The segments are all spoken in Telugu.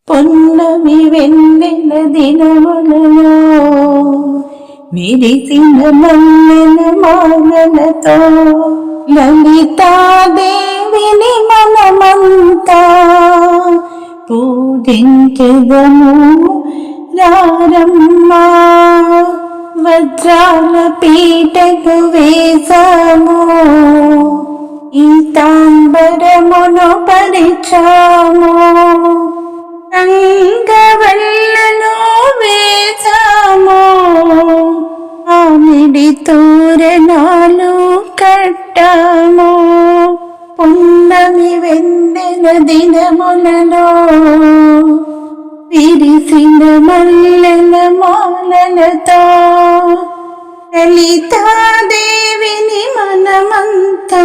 పొన్నమి వెన్నెల దినములలో విరిసిన మల్లెల మాలలతో లలితాదేవిని మనమంతా పూజించెదము రారమ్మా. వజ్రాల పీటకు వేసాము ఈ తాంబరమును పరిచాము, రంగవల్లులో వేసాము ఆమిడి తోరణాలు కట్టాము. పున్నమి వెన్నెల దినములలో విరిసిన మల్లెల మాలలతో లలితాదేవిని మనమంతా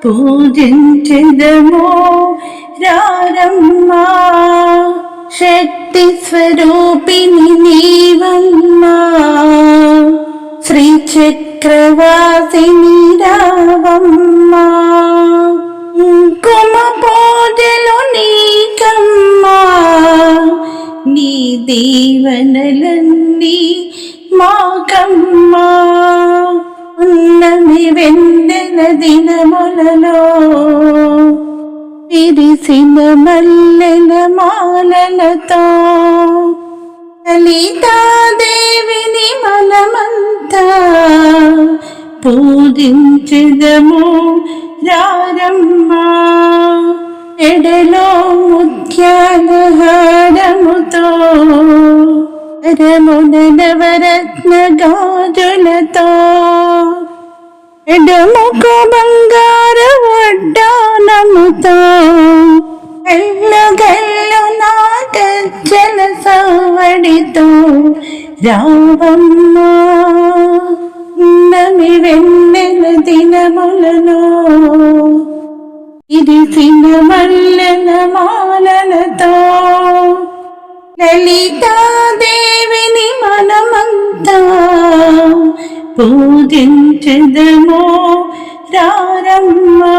పూజించెదము రారమ్మా. శక్తి స్వరూపిణి నీవమ్మా, శ్రీ చక్రవాసిని రావమ్మా. కుంకుమ పూజలు నీకమ్మా, నీ దీవెనలన్నీ మాకమ్మా. ఉన్నమి వెన్నెల దినములలో విరిసిన మల్లెల మాలలతో లలితాదేవిని మనమంతా పూజించెదము రారమ్మా. ఎడలో ముత్యాల హారముతో రమున నవరత్న గాజులతో ఎడముకు బంగారు వడ్డానముతో ఎల్లగల్లు నాటచ్చల సావడితో రావమ్మా. నమి వెన్నెల దినములలో ఇరిసిన మల్లెల మాలలతో లలితాదేవిని మనమంతా పూజించెదము రారమ్మా.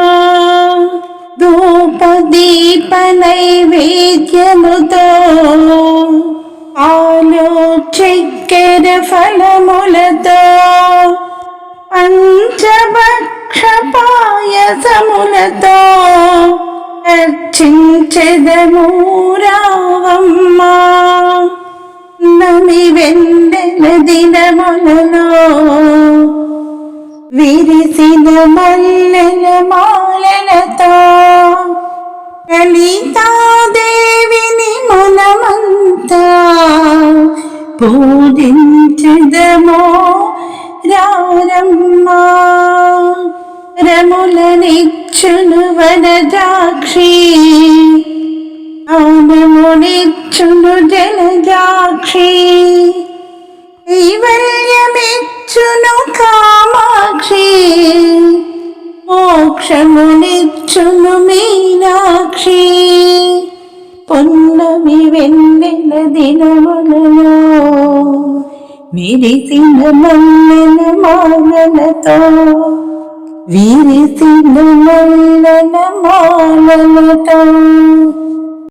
ధూప దీప నైవేద్యముతో పాలు చక్కెర ఫలములతో పంచభక్ష పాయసములతో అర్చించెదము రావమ్మా. నమి వెన్నెల దినములలో విరిసిన మల్లెల మాలలతో లలితాదేవిని మనమంతా పూజించెదము రారమ్మా. రములనిచ్చును వనజాక్షి, ఆనమునిచ్చును జలజాక్షి, కైవల్యమిచ్చును కామాక్షి, మోక్షమునిచ్చును మీనాక్షి. పొన్నమి వెన్నెల దినములలో విరిసిన మల్లెల మాలలతో విరిసిన మల్లెల మాలలతో